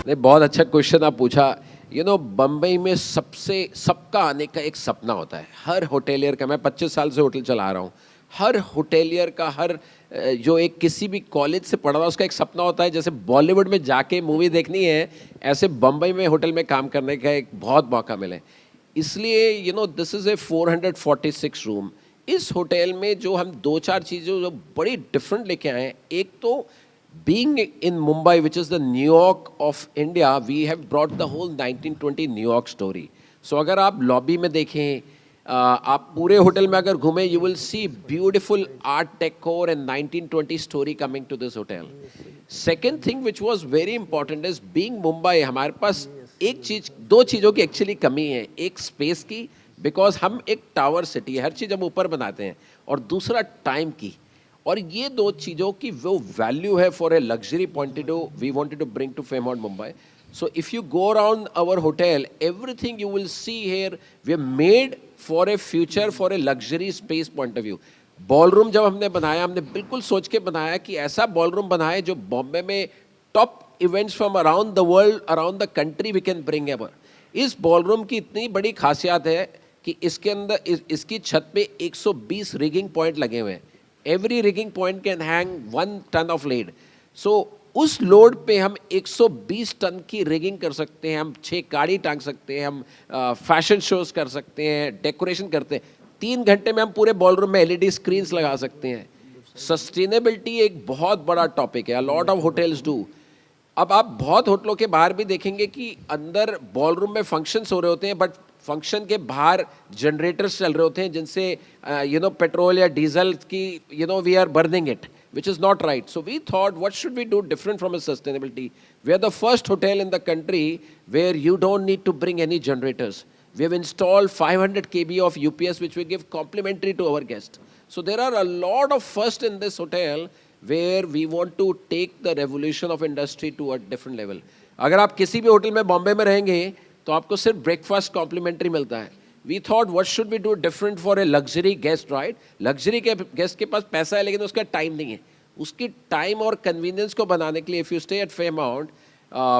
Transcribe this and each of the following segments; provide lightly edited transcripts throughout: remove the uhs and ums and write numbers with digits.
नहीं, बहुत अच्छा क्वेश्चन आप पूछा। बम्बई में सबका आने का एक सपना होता है, हर होटेलियर का। मैं 25 साल से होटल चला रहा हूँ। हर होटेलियर का, जो एक किसी भी कॉलेज से पढ़ा हुआ उसका एक सपना होता है, जैसे बॉलीवुड में जाके मूवी देखनी है, ऐसे बम्बई में होटल में काम करने का एक बहुत मौका मिले। इसलिए दिस इज़ ए 446 रूम। इस होटल में जो हम दो चार चीज़ें जो बड़ी डिफरेंट लेके आए हैं, एक तो being in Mumbai, which is the New York of India, we have brought the whole 1920 New York story. So अगर आप लॉबी में देखें, आप पूरे होटल में अगर घूमें, you will see beautiful art decor and 1920 story coming to this hotel. Second thing which was very important is being Mumbai, हमारे पास दो चीज़ों की एक्चुअली कमी है। एक स्पेस की, बिकॉज हम एक टावर सिटी है, हर चीज़ हम ऊपर बनाते हैं, और दूसरा टाइम की। और ये दो चीज़ों की वो वैल्यू है for a luxury point of view we wanted to bring to Fairmont Mumbai. So if you go around our hotel, everything you will see here, we are made for a future, for a luxury space point of view. Ballroom जब हमने बनाया, हमने बिल्कुल सोच के बनाया कि ऐसा बॉलरूम बनाए जो बॉम्बे में top events from around the world, around the country we can bring ever. इस बॉलरूम की इतनी बड़ी खासियत है कि इसके अंदर इसकी छत पे 120 रिगिंग पॉइंट लगे हुए हैं. Every rigging point can hang 1 ton of lead. So उस लोड पे हम 120 टन की रिगिंग कर सकते हैं, हम 6 गाड़ी टांग सकते हैं, हम फैशन शोज कर सकते हैं, डेकोरेशन करते हैं. 3 घंटे में हम पूरे बॉलरूम में एलईडी स्क्रीन्स लगा सकते हैं. सस्टेनेबिलिटी एक बहुत बड़ा टॉपिक है, लॉट ऑफ होटल्स डू. अब आप बहुत होटलों के बाहर भी देखेंगे कि अंदर बॉलरूम में फंक्शंस हो रहे होते हैं, बट फंक्शन के बाहर जनरेटर्स चल रहे होते हैं जिनसे पेट्रोल या डीजल की we are burning it, which is not right. So we thought, what should we do different from a sustainability? We are the first hotel in the country where you don't need to bring any generators. We have installed 500 kV of UPS, which we give complimentary to our guests. So there are a lot of first in this hotel where we want to take the revolution of industry to a different level. अगर आप किसी भी hotel में बॉम्बे में रहेंगे तो आपको सिर्फ ब्रेकफास्ट कॉम्प्लीमेंट्री मिलता है. We thought, what should we do different for a luxury guest, right? Luxury के guest के पास पैसा है लेकिन उसका टाइम नहीं है. उसकी टाइम और कन्वीनियंस को बनाने के लिए, if you stay at Fairmount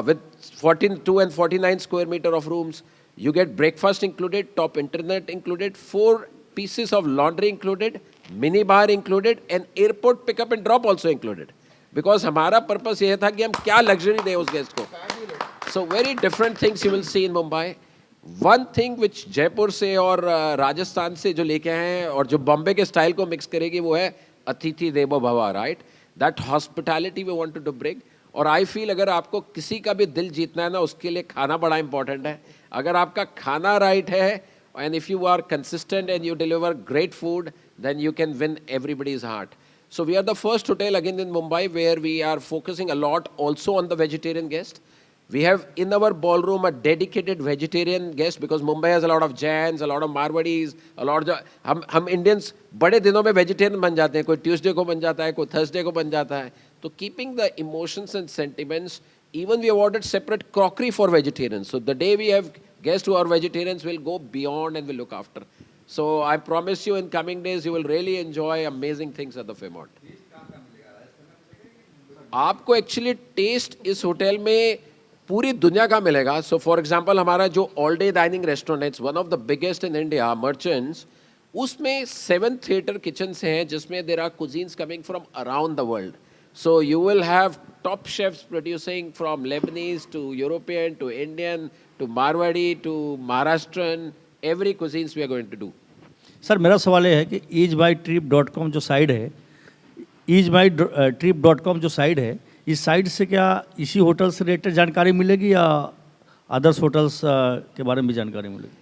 with 42 and 49 square meter of rooms, you get breakfast included, top internet included, 4 pieces of laundry included, mini bar included, and airport pickup and drop also included. Because हमारा purpose ये था कि हम क्या luxury दें उस guest को. So very different things you will see in Mumbai. One thing which Jaipur से और राजस्थान से जो लेके आए हैं और जो बॉम्बे के स्टाइल को मिक्स करेगी वो है अतिथि देवो भव, right? That hospitality we wanted to bring. और आई फील अगर आपको किसी का भी दिल जीतना है ना, उसके लिए खाना बड़ा इंपॉर्टेंट है. अगर आपका खाना राइट है and if you are consistent and you deliver great food, then you can win everybody's heart. So we are the first hotel again in Mumbai where we are focusing a lot also on the vegetarian guest. We have in our ballroom a dedicated vegetarian guest because Mumbai has a lot of Jains, a lot of Marwadis, a lot of हम Indians बड़े दिनों में vegetarian बन जाते हैं. कोई Tuesday को बन जाता है, कोई Thursday को बन जाता है. तो keeping the emotions and sentiments, even we have ordered separate crockery for vegetarians. So the day we have guests who are vegetarians, will go beyond and will look after. So I promise you in coming days you will really enjoy amazing things at the Fairmont. आपको actually test इस hotel में पूरी दुनिया का मिलेगा. So for example हमारा जो all day dining restaurant है, it's one of the biggest in India, merchants, उसमें 7 थिएटर किचन्स हैं जिसमें there are cuisines coming from around the world. So you will have top chefs producing from Lebanese to European to Indian to Marwari to Maharashtrian, every cuisines we are going to do. Sir मेरा सवाल ये है कि easemytrip.com जो site है, easemytrip.com जो site है, इस साइट से क्या इसी होटल से रिलेटेड जानकारी मिलेगी या अदर्स होटल्स के बारे में भी जानकारी मिलेगी?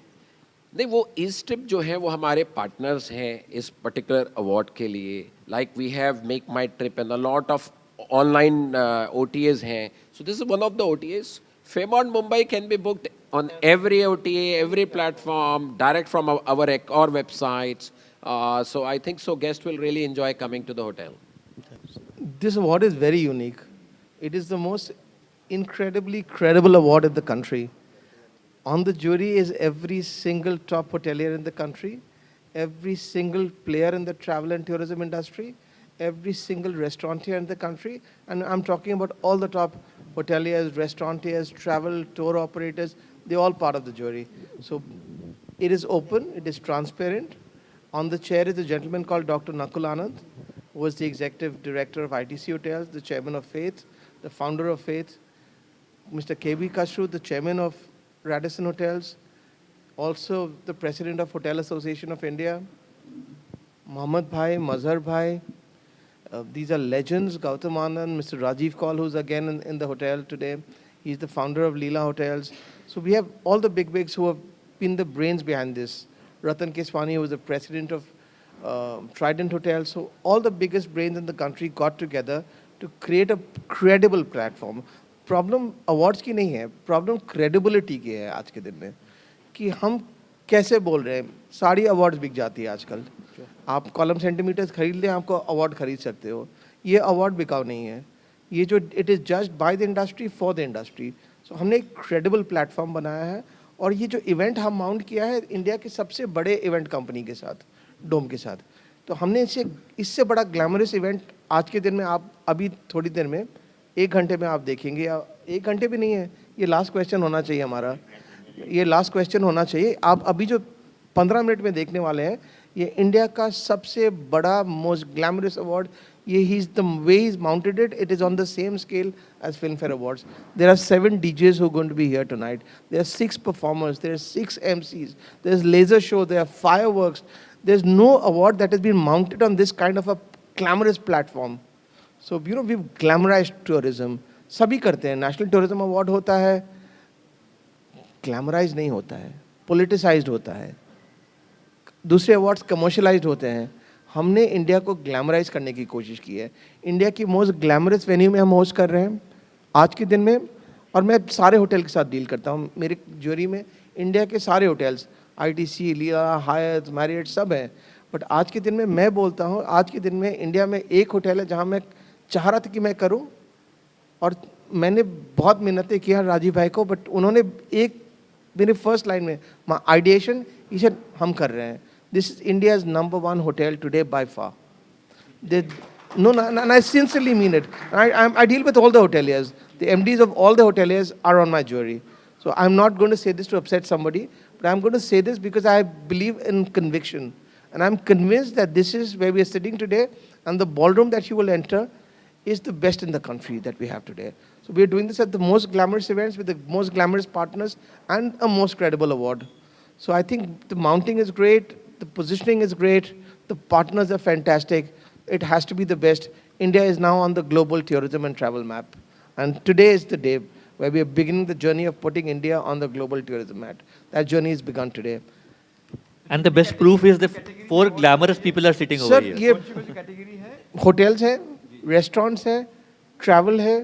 नहीं, वो इस ट्रिप जो है वो हमारे पार्टनर्स हैं इस पर्टिकुलर अवार्ड के लिए. Like we have make my trip and a lot of online OTAs हैं. So this is one of the OTAs. Fairmont Mumbai can be booked on every OTA, every platform, direct from our websites. So I think so guests will really enjoy coming to the hotel. This award is very unique. It is the most incredibly credible award in the country. On the jury is every single top hotelier in the country, every single player in the travel and tourism industry, every single restaurateur in the country, and I'm talking about all the top hoteliers, restaurateurs, travel, tour operators, they're all part of the jury. So it is open, it is transparent. On the chair is a gentleman called Dr. Nakul Anand, who was the executive director of ITC Hotels, the chairman of Faith, the founder of Faith, Mr. K.B. Kashru, the chairman of Radisson Hotels, also the president of Hotel Association of India, Mohammed Bhai, Mazhar Bhai. These are legends. Gautam Anand, Mr. Rajiv Kaul, who's again in the hotel today. He's the founder of Leela Hotels. So we have all the bigwigs who have been the brains behind this. Ratan Keswani, who was the president of Trident Hotels. So all the biggest brains in the country got together to create a credible platform. Problem awards की नहीं है, problem credibility की है आज के दिन में, कि हम कैसे बोल रहे हैं. सारी अवार्ड्स बिक जाती है आजकल. आप कॉलम सेंटीमीटर्स खरीद लें, आपको अवार्ड खरीद सकते हो. ये अवार्ड बिकाऊ नहीं है. ये जो it is judged by the industry for the industry. So हमने एक क्रेडिबल प्लेटफॉर्म बनाया है. और ये जो इवेंट हम माउंट किया है इंडिया के सबसे बड़े इवेंट कंपनी के साथ, डोम के साथ. तो हमने इससे बड़ा ग्लैमरस इवेंट आज के दिन में, आप अभी थोड़ी देर में 1 घंटे में आप देखेंगे, या 1 घंटे भी नहीं है, ये लास्ट क्वेश्चन होना चाहिए हमारा, ये लास्ट क्वेश्चन होना चाहिए. आप अभी जो 15 मिनट में देखने वाले हैं, ये इंडिया का सबसे बड़ा मोस्ट ग्लैमरस अवार्ड. ये ही is the way is mounted it is on the same scale as Filmfare awards. There are 7 DJs who are going to be here tonight. There are 6 performers, there are 6 MCs, there is laser show, there are fireworks. There is no award that has been mounted on this kind of a glamorous platform. So we've glamorized tourism. सभी करते हैं. National tourism award होता है, glamorize नहीं होता है, politicised होता है. दूसरे अवार्ड्स कमर्शियलाइज्ड होते हैं. हमने इंडिया को ग्लैमराइज करने की कोशिश की है. इंडिया की मोस्ट ग्लैमरस वेन्यू में हम होस्ट कर रहे हैं आज के दिन में. और मैं सारे होटल के साथ डील करता हूँ. मेरे ज्यूरी में इंडिया के सारे होटल्स, ITC, लीला, हायत, मैरियट सब हैं. बट आज के दिन में मैं बोलता हूँ, आज के दिन में इंडिया में एक होटल है जहाँ मैं चाह रहा था कि मैं करूं, और मैंने बहुत मिन्नतें किया राजीव भाई को, बट उन्होंने मेरे फर्स्ट लाइन में आइडिएशन इसे हम कर रहे हैं. This is India's number 1 hotel today by far. No, and I sincerely mean it. I deal with all the hoteliers. The MDs of all the hoteliers are on my jury. So I'm not going to say this to upset somebody, but I'm going to say this because I believe in conviction. And I'm convinced that this is where we are sitting today, and the ballroom that you will enter is the best in the country that we have today. So we are doing this at the most glamorous events with the most glamorous partners and a most credible award. So I think the mounting is great, the positioning is great, the partners are fantastic. It has to be the best. India is now on the global tourism and travel map. And today is the day where we are beginning the journey of putting India on the global tourism map. That journey has begun today. And the best proof is the 4 glamorous people are sitting over here. ये hotels है, restaurants है, travel है,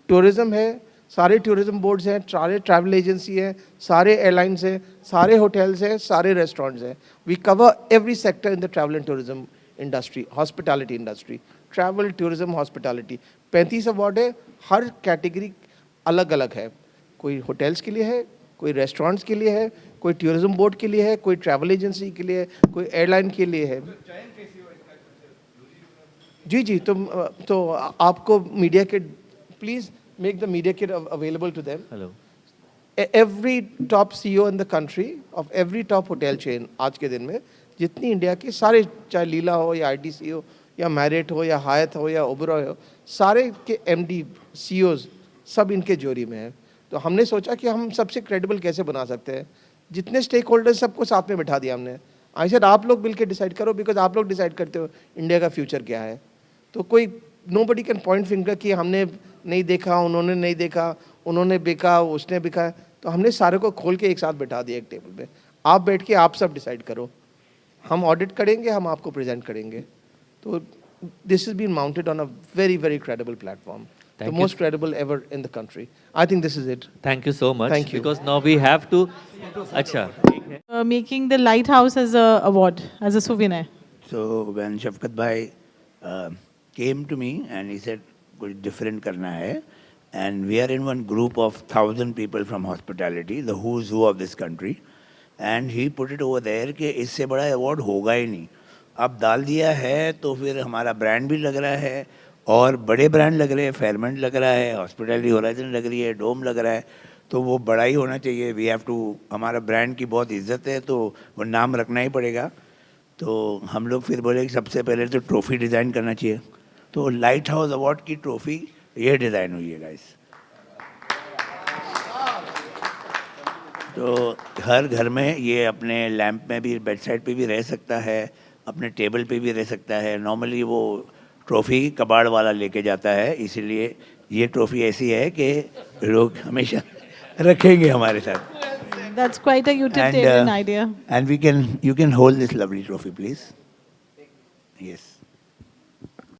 tourism है, सारे tourism boards हैं, सारे travel agency हैं, सारे airlines हैं, सारे hotels हैं, सारे restaurants हैं. We cover every sector in the travel and tourism industry, hospitality industry, travel, tourism, hospitality. 35 award है, हर कैटेगरी अलग अलग है. कोई होटल्स के लिए है, कोई रेस्टोरेंट्स के लिए है, कोई टूरिज्म बोर्ड के लिए है, कोई ट्रैवल एजेंसी के लिए है, कोई एयरलाइन के लिए है. जी तो आपको media kit, please make the media kit available to them. Hello. Every top CEO in the country of every top hotel chain आज के दिन में, जितनी इंडिया की सारे, चाहे लीला हो या ITC हो या मैरियट हो या हायत हो या ओबरॉय हो, सारे के MD CEOs सब इनके जोरी में है. तो हमने सोचा कि हम सबसे क्रेडिबल कैसे बना सकते हैं. जितने स्टेक होल्डर्स सबको साथ में बिठा दिया हमने. आई सेड आप लोग मिलकर डिसाइड करो, बिकॉज आप लोग डिसाइड करते हो इंडिया का फ्यूचर क्या है. तो कोई नोबडी कैन पॉइंट फिंगर कि हमने नहीं देखा, उन्होंने नहीं देखा, उन्होंने बिका, उसने बिका. तो हमने सारे को खोल के एक साथ बिठा दिया एक टेबल पे. आप बैठ के आप सब डिसाइड करो. हम ऑडिट करेंगे, हम आपको प्रेजेंट करेंगे. तो this is been mounted on a very very credible platform. The most credible ever in the country. I think this is it. Thank you so much. Thank you. Because now we have to. Acha. Making the lighthouse as a award, as a souvenir. So when Shafkat Bhai came to me and he said, कुछ different करना है, and we are in one group of 1,000 people from hospitality, the who's who of this country, and he put it over there कि इससे बड़ा award होगा ही नहीं. अब डाल दिया है तो फिर हमारा brand भी लग रहा है और बड़े ब्रांड लग रहे हैं, फेयरमेंट लग रहा है, हॉस्पिटैलिटी होराइजन लग रही है, डोम लग रहा है, तो वो बड़ा ही होना चाहिए. वी हैव टू, हमारा ब्रांड की बहुत इज्जत है तो वो नाम रखना ही पड़ेगा. तो हम लोग फिर बोले कि सबसे पहले तो ट्रॉफी डिज़ाइन करना चाहिए. तो लाइट हाउस अवार्ड की ट्रॉफी ये डिज़ाइन हुई है गाइस. तो हर घर में ये अपने लैंप में भी, बेड साइड पे भी रह सकता है, अपने टेबल पे भी रह सकता है. नॉर्मली वो ट्रॉफी कबाड़ वाला लेके जाता है, इसीलिए ये ट्रॉफी ऐसी है कि लोग हमेशा रखेंगे हमारे साथ. That's quite a utilitarian idea. And you can hold this lovely trophy, please. Yes.